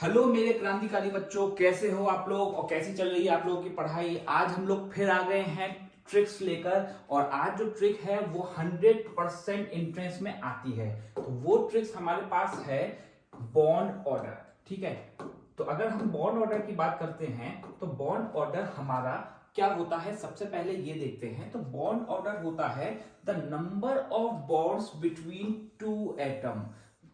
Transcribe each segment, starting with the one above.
Hello मेरे क्रांतिकारी बच्चों, कैसे हो आप लोग और कैसी चल रही है आप लोगों की पढ़ाई। आज हम लोग फिर आ गए हैं ट्रिक्स लेकर, और आज जो ट्रिक है वो 100% एंट्रेंस में आती है। तो वो ट्रिक्स हमारे पास है बॉन्ड ऑर्डर। ठीक है, तो अगर हम बॉन्ड ऑर्डर की बात करते हैं तो बॉन्ड ऑर्डर हमारा क्या होता है, सबसे पहले ये देखते हैं। तो बॉन्ड ऑर्डर होता है the number of bonds between two atom.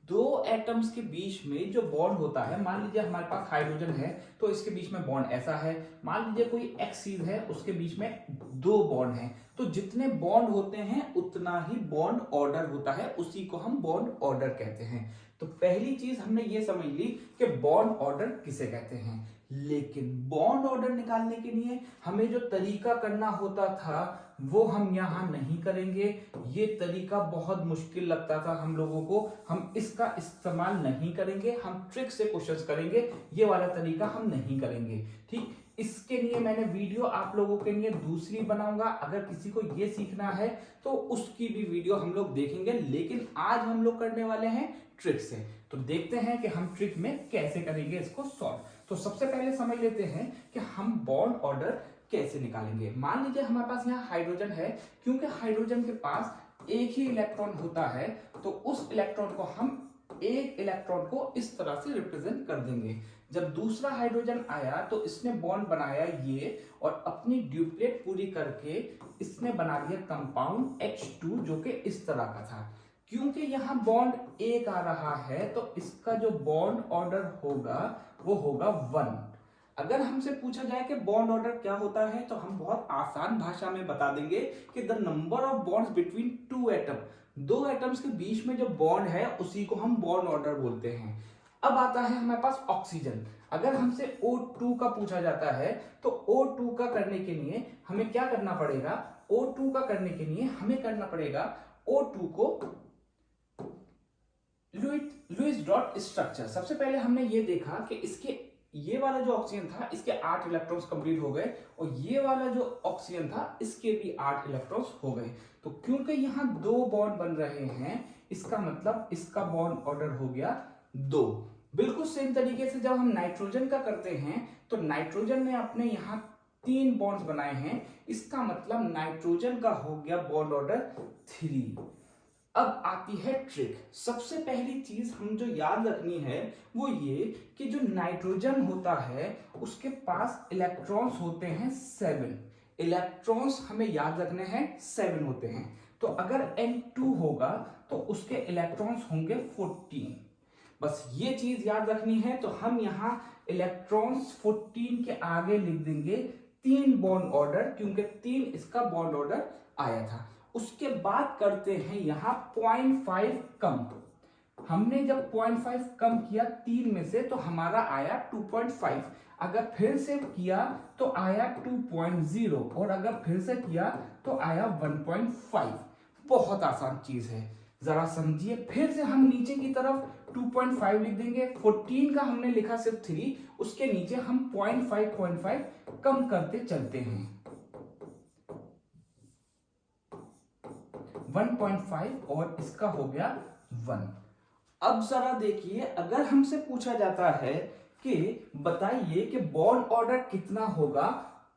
दो एटम्स के बीच में जो बॉन्ड होता है, मान लीजिए हमारे पास हाइड्रोजन है तो इसके बीच में बॉन्ड ऐसा है। मान लीजिए कोई एक्स चीज है, उसके बीच में दो बॉन्ड हैं। तो जितने बॉन्ड होते हैं उतना ही बॉन्ड ऑर्डर होता है, उसी को हम बॉन्ड ऑर्डर कहते हैं। तो पहली चीज हमने ये समझ ली कि बॉन्ड ऑर्डर किसे कहते हैं। लेकिन बॉन्ड ऑर्डर निकालने के लिए हमें जो तरीका करना होता था वो हम यहां नहीं करेंगे। ये तरीका बहुत मुश्किल लगता था हम लोगों को, हम इसका इस्तेमाल नहीं करेंगे। हम ट्रिक से क्वेश्चंस करेंगे, ये वाला तरीका हम नहीं करेंगे। ठीक, इसके लिए मैंने वीडियो आप लोगों के लिए दूसरी बनाऊंगा। अगर किसी को ये सीखना है तो उसकी भी वीडियो हम लोग देखेंगे, लेकिन आज हम लोग करने वाले हैं ट्रिक से। तो देखते हैं कि हम ट्रिक में कैसे करेंगे इसको सॉल्व। तो सबसे पहले समझ लेते हैं कि हम बॉन्ड ऑर्डर कैसे निकालेंगे। मान लीजिए हमारे पास यहाँ हाइड्रोजन है, क्योंकि हाइड्रोजन के पास एक ही इलेक्ट्रॉन होता है तो उस इलेक्ट्रॉन को हम एक इलेक्ट्रॉन को इस तरह से रिप्रेजेंट कर देंगे। जब दूसरा हाइड्रोजन आया तो इसने बॉन्ड बनाया ये, और अपनी ड्यूप्लेट पूरी करके इसने बना दिया कंपाउंड H2 जो कि इस तरह का था। क्योंकि यहाँ बॉन्ड एक आ रहा है तो इसका जो बॉन्ड ऑर्डर होगा वो होगा 1। अगर हमसे पूछा जाए कि बॉन्ड ऑर्डर क्या होता है तो हम बहुत आसान भाषा में बता देंगे कि the number of bonds between two atom. दो एटम्स के बीच में जो बॉन्ड है उसी को हम बॉन्ड ऑर्डर बोलते हैं। अब आता है हमारे पास ऑक्सीजन। अगर हमसे O2 का पूछा जाता है तो O2 का करने के लिए हमें क्या करना पड़ेगा, O2 का करने के लिए हमें करना पड़ेगा O2 को लुईस डॉट स्ट्रक्चर। सबसे पहले हमने ये देखा कि इसके ये वाला जो ऑक्सीजन था इसके 8 इलेक्ट्रॉन्स कंप्लीट हो गए, और ये वाला जो ऑक्सीजन था इसके भी 8 इलेक्ट्रॉन्स हो गए। तो क्योंकि यहाँ दो बॉन्ड बन रहे हैं इसका मतलब इसका बॉन्ड ऑर्डर हो गया 2। बिल्कुल सेम तरीके से जब हम नाइट्रोजन का करते हैं तो नाइट्रोजन ने अपने यहाँ 3 बॉन्ड्स बनाए हैं, इसका मतलब नाइट्रोजन का हो गया बॉन्ड ऑर्डर 3। अब आती है ट्रिक। सबसे पहली चीज हम जो याद रखनी है वो ये कि जो नाइट्रोजन होता है उसके पास इलेक्ट्रॉन्स होते हैं 7। इलेक्ट्रॉन्स हमें याद रखने हैं 7 होते हैं। तो अगर N2 होगा तो उसके इलेक्ट्रॉन्स होंगे 14। बस ये चीज याद रखनी है। तो हम यहाँ इलेक्ट्रॉन्स 14 के आगे लिख देंगे 3 बॉन्ड ऑर्डर, क्योंकि 3 इसका बॉन्ड ऑर्डर आया था। उसके बाद करते हैं यहां 0.5 कम। हमने जब 0.5 कम किया 3 में से तो हमारा आया 2.5। अगर फिर से किया तो आया 2.0, और अगर फिर से किया तो आया 1.5। बहुत आसान चीज है, जरा समझिए। फिर से हम नीचे की तरफ 2.5 लिख देंगे। 14 का हमने लिखा सिर्फ 3, उसके नीचे हम 0.5 कम करते चलते हैं। 1.5 और इसका हो गया 1। अब जरा देखिए, अगर हमसे पूछा जाता है कि बताइए कि बॉन्ड ऑर्डर कितना होगा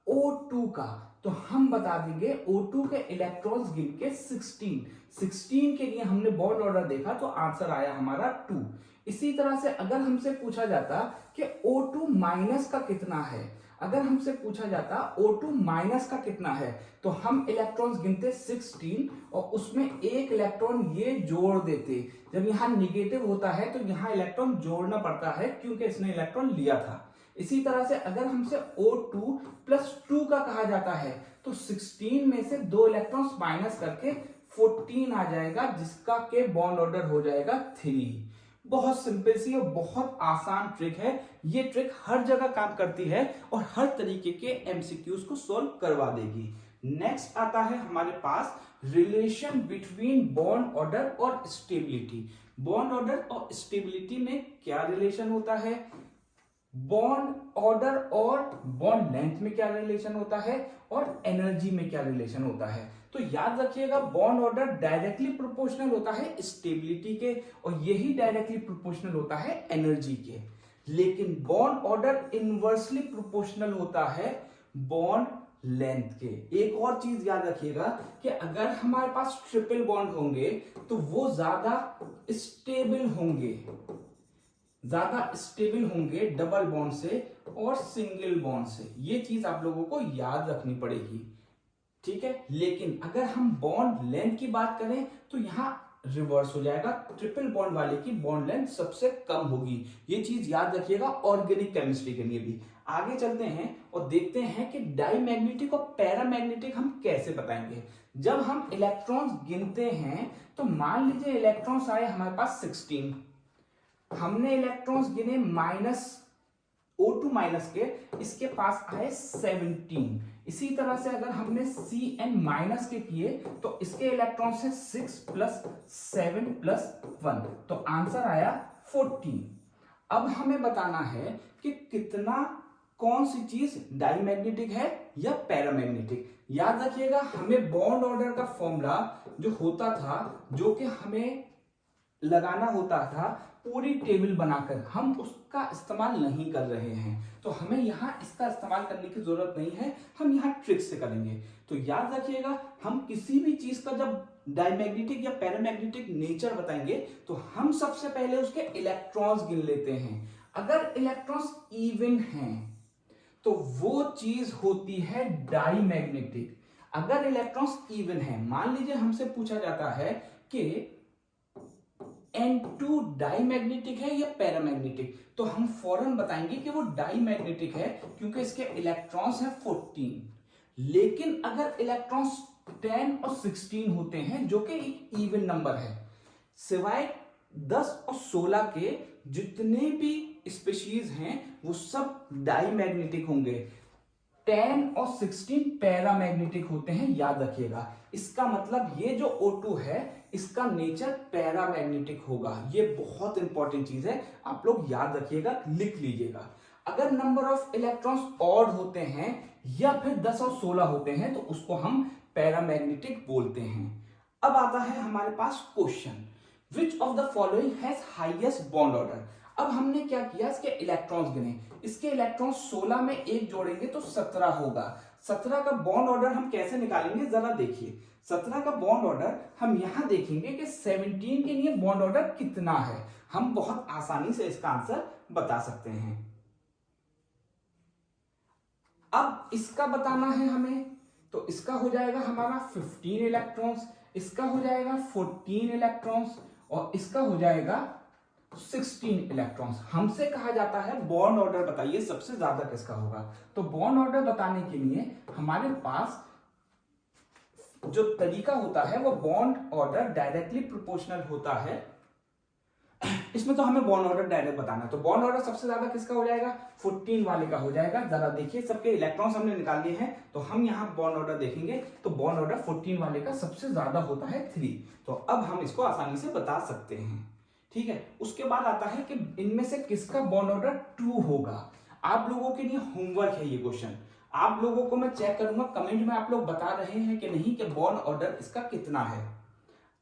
O2 का, तो हम बता देंगे O2 के इलेक्ट्रॉन्स गिन के 16 के लिए हमने बॉन्ड ऑर्डर देखा तो आंसर आया हमारा 2। इसी तरह से अगर हमसे पूछा जाता कि O2 माइनस का कितना है, अगर हमसे पूछा जाता O2 माइनस का कितना है, तो हम इलेक्ट्रॉन्स गिनते 16 और उसमें एक इलेक्ट्रॉन ये जोड़ देते। जब यहाँ निगेटिव होता है तो यहाँ इलेक्ट्रॉन जोड़ना पड़ता है क्योंकि इसने इलेक्ट्रॉन लिया था। इसी तरह से अगर हमसे O2 प्लस 2 का कहा जाता है तो 16 में से 2 इलेक्ट्रॉन्स माइनस करके 14 आ जाएगा, जिसका के बॉन्ड ऑर्डर हो जाएगा 3। बहुत सिंपल सी और बहुत आसान ट्रिक है। ये ट्रिक हर जगह काम करती है और हर तरीके के एमसीक्यूज को सॉल्व करवा देगी। नेक्स्ट आता है हमारे पास रिलेशन बिटवीन बॉन्ड ऑर्डर और स्टेबिलिटी। बॉन्ड ऑर्डर और स्टेबिलिटी में क्या रिलेशन होता है, बॉन्ड ऑर्डर और बॉन्ड लेंथ में क्या रिलेशन होता है, और एनर्जी में क्या रिलेशन होता है। तो याद रखिएगा, बॉन्ड ऑर्डर डायरेक्टली प्रोपोर्शनल होता है स्टेबिलिटी के, और यही डायरेक्टली प्रोपोर्शनल होता है एनर्जी के। लेकिन बॉन्ड ऑर्डर इनवर्सली प्रोपोर्शनल होता है बॉन्ड लेंथ के। एक और चीज याद रखिएगा कि अगर हमारे पास ट्रिपल बॉन्ड होंगे तो वो ज्यादा स्टेबल होंगे डबल बॉन्ड से और सिंगल बॉन्ड से। ये चीज आप लोगों को याद रखनी पड़ेगी, ठीक है। लेकिन अगर हम बॉन्ड लेंथ की बात करें तो यहां रिवर्स हो जाएगा, ट्रिपल बॉन्ड वाले की बॉन्ड लेंथ सबसे कम होगी। ये चीज याद रखिएगा ऑर्गेनिक केमिस्ट्री के लिए भी। आगे चलते हैं और देखते हैं कि डाईमैग्नेटिक और पैरामैग्नेटिक हम कैसे बताएंगे। जब हम इलेक्ट्रॉन्स गिनते हैं तो मान लीजिए इलेक्ट्रॉन्स आए हमारे पास 16, हमने इलेक्ट्रॉन्स गिने -O2 माइनस के, इसके पास आए 17। इसी तरह से अगर हमने Cn माइनस के किए तो इसके इलेक्ट्रॉन्स है 6 + 7 + 1, तो आंसर आया 14। अब हमें बताना है कि कौन सी चीज डाईमैग्नेटिक है या पैरामैग्नेटिक। याद रखिएगा हमें बॉन्ड ऑर्डर का फॉर्मूला जो होता था, जो कि हमें लगाना होता था पूरी टेबल बनाकर, हम उसका इस्तेमाल नहीं कर रहे हैं, तो हमें यहां इसका इस्तेमाल करने की जरूरत नहीं है, हम यहां ट्रिक से करेंगे। तो याद रखिएगा हम किसी भी चीज का जब डाईमैग्नेटिक या पैरामैग्नेटिक नेचर बताएंगे तो हम सबसे पहले उसके इलेक्ट्रॉन्स गिन लेते हैं। अगर इलेक्ट्रॉन्स इवन हैं तो वो चीज होती है डाईमैग्नेटिक। अगर इलेक्ट्रॉन्स इवन है, मान लीजिए हमसे पूछा जाता है कि N2 डाईमैग्नेटिक है या पैरामैग्नेटिक, तो हम फौरन बताएंगे कि वो डाईमैग्नेटिक है क्योंकि इसके इलेक्ट्रॉन्स हैं 14। लेकिन अगर इलेक्ट्रॉन्स 10 और 16 होते हैं जो कि एक इवन नंबर है, सिवाय 10 और 16 के जितने भी स्पीशीज हैं वो सब डाईमैग्नेटिक होंगे। 10 और 16 पैरामैग्नेटिक होते हैं, याद रखिएगा। इसका मतलब ये जो O2 है इसका नेचर पैरामैग्नेटिक होगा। ये बहुत इंपॉर्टेंट चीज है, आप लोग याद रखिएगा, लिख लीजिएगा। अगर नंबर ऑफ इलेक्ट्रॉन्स ऑड होते हैं या फिर 10 और 16 होते हैं तो उसको हम पैरामैग्नेटिक बोलते हैं। अब आता है हमारे पास question, which of the following has highest bond order. अब हमने क्या किया, इसके इलेक्ट्रॉन्स गिने, इसके इलेक्ट्रॉन्स 16 में एक जोड़ेंगे तो 17 होगा। 17 का बॉन्ड ऑर्डर हम कैसे निकालेंगे जरा देखिए। 17 का बॉन्ड ऑर्डर हम यहां देखेंगे कि 17 के लिए बॉन्ड ऑर्डर कितना है। हम बहुत आसानी से इसका आंसर बता सकते हैं। अब इसका बताना है हमें, तो इसका हो जाएगा हमारा 15 इलेक्ट्रॉन्स, इसका हो जाएगा 14 इलेक्ट्रॉन्स और इसका हो जाएगा 16 इलेक्ट्रॉन्स। हमसे कहा जाता है बॉन्ड ऑर्डर बताइए सबसे ज्यादा किसका होगा। तो बॉन्ड ऑर्डर बताने के लिए हमारे पास जो तरीका होता है वो बॉन्ड ऑर्डर डायरेक्टली प्रोपोर्शनल होता है। इसमें तो हमें बॉन्ड ऑर्डर डायरेक्ट बताना है, तो बॉन्ड ऑर्डर सबसे ज्यादा किसका हो जाएगा, 14 वाले का हो जाएगा। जरा देखिए सबके इलेक्ट्रॉन्स हमने निकाल लिए हैं, तो हम यहाँ बॉन्ड ऑर्डर देखेंगे तो बॉन्ड ऑर्डर 14 वाले का सबसे ज्यादा होता है 3। तो अब हम इसको आसानी से बता सकते हैं, ठीक है। उसके बाद आता है कि इनमें से किसका बॉन्ड ऑर्डर ट्रू होगा। आप लोगों के लिए होमवर्क है ये क्वेश्चन, आप लोगों को मैं चेक करूंगा कमेंट में आप लोग बता रहे हैं कि नहीं कि बॉन्ड ऑर्डर इसका कितना है।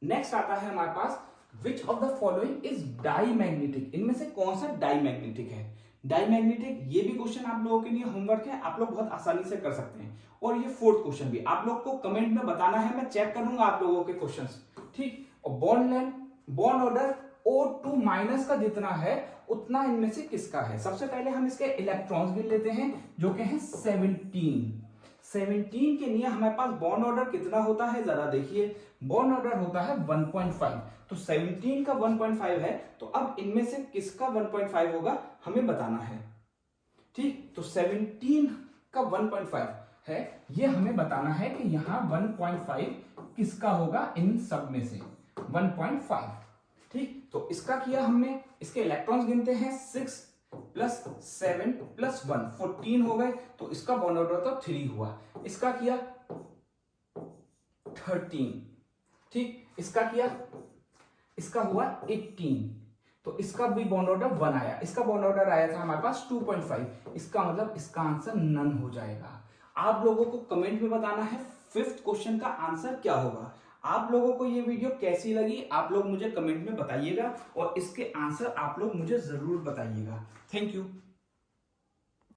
नेक्स्ट आता है हमारे पास, which of the following is diamagnetic. इनमें से कौन सा डाईमैग्नेटिक है। डाईमैग्नेटिक ये भी क्वेश्चन आप लोगों के लिए होमवर्क है, आप लोग बहुत आसानी से कर सकते हैं। और ये 4th क्वेश्चन भी आप लोग को कमेंट में बताना है, मैं चेक करूंगा आप लोगों के क्वेश्चंस, ठीक। और bond length, bond order O2 minus का जितना है उतना इनमें से किसका है। सबसे पहले हम इसके इलेक्ट्रॉन्स गिन लेते हैं जो कि हैं 17 के लिए हमारे पास बॉन्ड ऑर्डर कितना होता है जरा देखिए। बॉन्ड ऑर्डर होता है 1.5, तो 17 का 1.5 है, तो अब इनमें से किसका 1.5 होगा हमें बताना है, ठीक। तो 17 का 1.5 है, ये हमें बताना है कि यहां 1.5 किसका होगा इन सब में से 1.5, ठीक। तो इसका किया हमने, इसके इलेक्ट्रॉन्स गिनते हैं 6 + 7 + 1 14 हो गए, तो इसका बॉन्ड ऑर्डर तो 3 हुआ। इसका किया 13, ठीक। इसका किया, इसका हुआ 18, तो इसका भी बॉन्ड ऑर्डर 1 आया। इसका बॉन्ड ऑर्डर आया था हमारे पास 2.5, इसका मतलब इसका आंसर नन हो जाएगा। आप लोगों को कमेंट में बताना है 5th क्वेश्चन का आंसर क्या होगा। आप लोगों को ये वीडियो कैसी लगी आप लोग मुझे कमेंट में बताइएगा और इसके आंसर आप लोग मुझे जरूर बताइएगा। Thank you.